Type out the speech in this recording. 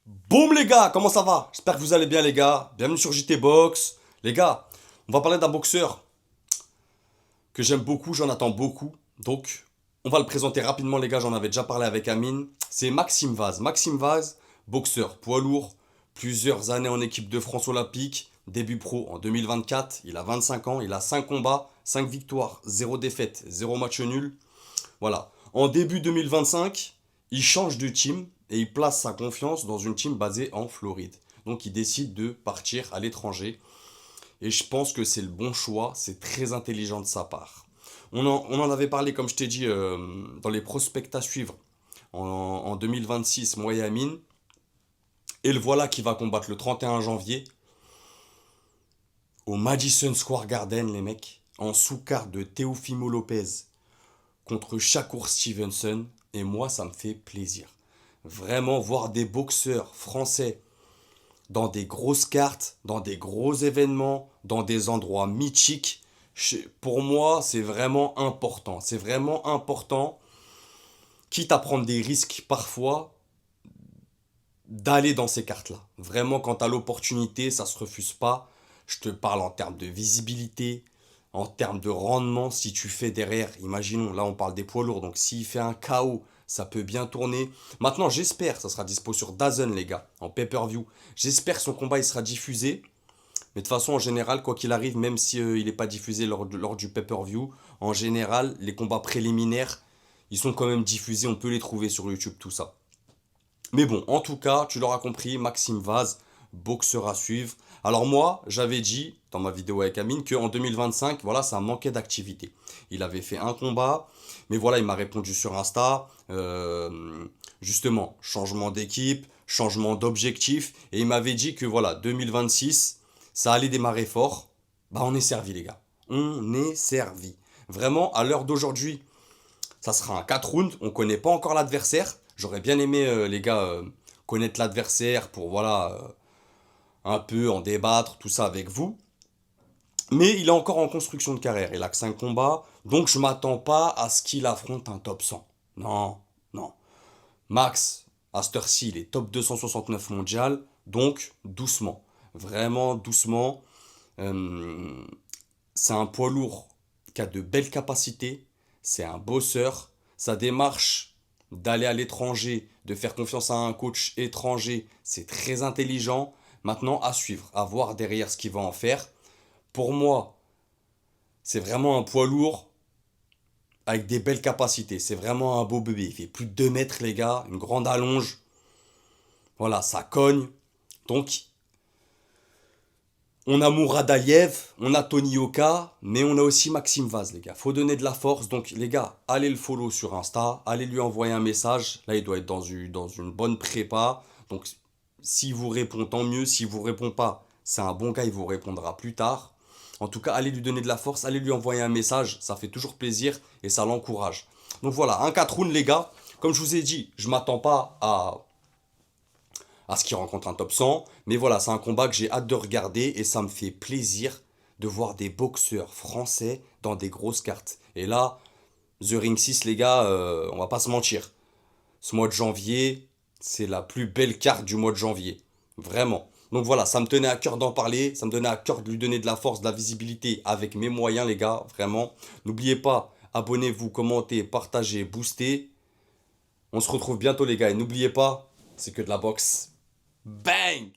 Boum les gars, comment ça va? J'espère que vous allez bien les gars. Bienvenue sur JT Box. Les gars, on va parler d'un boxeur que j'aime beaucoup, j'en attends beaucoup. Donc, on va le présenter rapidement les gars, j'en avais déjà parlé avec Amine. C'est Maxime Vaz. Maxime Vaz, boxeur, poids lourd, plusieurs années en équipe de France olympique, début pro en 2024, il a 25 ans, il a 5 combats, 5 victoires, 0 défaite, 0 match nul. Voilà. En début 2025, il change de team et il place sa confiance dans une team basée en Floride. Donc il décide de partir à l'étranger. Et je pense que c'est le bon choix, c'est très intelligent de sa part. On en avait parlé, comme je t'ai dit, dans les prospects à suivre en 2026, moi et Amine. Et le voilà qui va combattre le 31 janvier au Madison Square Garden, les mecs, en sous-carte de Teofimo Lopez contre Shakur Stevenson. Et moi, ça me fait plaisir. Vraiment, voir des boxeurs français dans des grosses cartes, dans des gros événements, dans des endroits mythiques, pour moi, c'est vraiment important. C'est vraiment important, quitte à prendre des risques parfois, d'aller dans ces cartes-là. Vraiment, quand tu as l'opportunité, ça se refuse pas. Je te parle en termes de visibilité, en termes de rendement. Si tu fais derrière, imaginons, là on parle des poids lourds, donc s'il fait un KO, ça peut bien tourner. Maintenant, j'espère, ça sera dispo sur DAZN les gars, en pay-per-view. J'espère que son combat il sera diffusé. Mais de toute façon, en général, quoi qu'il arrive, même si il n'est pas diffusé lors du pay-per-view, en général, les combats préliminaires, ils sont quand même diffusés, on peut les trouver sur YouTube, tout ça. Mais bon, en tout cas, tu l'auras compris, Maxime Vaz, boxeur à suivre. Alors moi, j'avais dit dans ma vidéo avec Amine qu'en 2025, voilà, ça manquait d'activité. Il avait fait un combat, mais voilà, il m'a répondu sur Insta. Justement, changement d'équipe, changement d'objectif. Et il m'avait dit que voilà, 2026, ça allait démarrer fort. Bah on est servi les gars. On est servi. Vraiment, à l'heure d'aujourd'hui, ça sera un 4 rounds. On ne connaît pas encore l'adversaire. J'aurais bien aimé, les gars, connaître l'adversaire pour, voilà, un peu en débattre, tout ça avec vous. Mais il est encore en construction de carrière. Il a que 5 combats. Donc je m'attends pas à ce qu'il affronte un top 100. Non, non. Max, à cette heure-ci, il est top 269 mondial. Donc doucement. Vraiment doucement. Euh, c'est un poids lourd qui a de belles capacités. C'est un bosseur. Sa démarche d'aller à l'étranger, de faire confiance à un coach étranger, c'est très intelligent. Maintenant, à suivre, à voir derrière ce qu'il va en faire. Pour moi, c'est vraiment un poids lourd avec des belles capacités. C'est vraiment un beau bébé. Il fait plus de 2 mètres, les gars. Une grande allonge. Voilà, ça cogne. Donc, on a Mourad Aliyev, on a Tony Yoka, mais on a aussi Maxime Vaz, les gars. Faut donner de la force. Donc, les gars, allez le follow sur Insta. Allez lui envoyer un message. Là, il doit être dans une bonne prépa. Donc, s'il vous répond, tant mieux. S'il vous répond pas, c'est un bon gars, il vous répondra plus tard. En tout cas, allez lui donner de la force. Allez lui envoyer un message. Ça fait toujours plaisir et ça l'encourage. Donc voilà, un 4 rounds, les gars. Comme je vous ai dit, je m'attends pas à ce qu'il rencontre un top 100. Mais voilà, c'est un combat que j'ai hâte de regarder et ça me fait plaisir de voir des boxeurs français dans des grosses cartes. Et là, The Ring 6, les gars, on va pas se mentir. Ce mois de janvier, c'est la plus belle carte du mois de janvier. Vraiment. Donc voilà, ça me tenait à cœur d'en parler, ça me tenait à cœur de lui donner de la force, de la visibilité avec mes moyens, les gars, vraiment. N'oubliez pas, abonnez-vous, commentez, partagez, boostez. On se retrouve bientôt, les gars, et n'oubliez pas, c'est que de la boxe. Bang!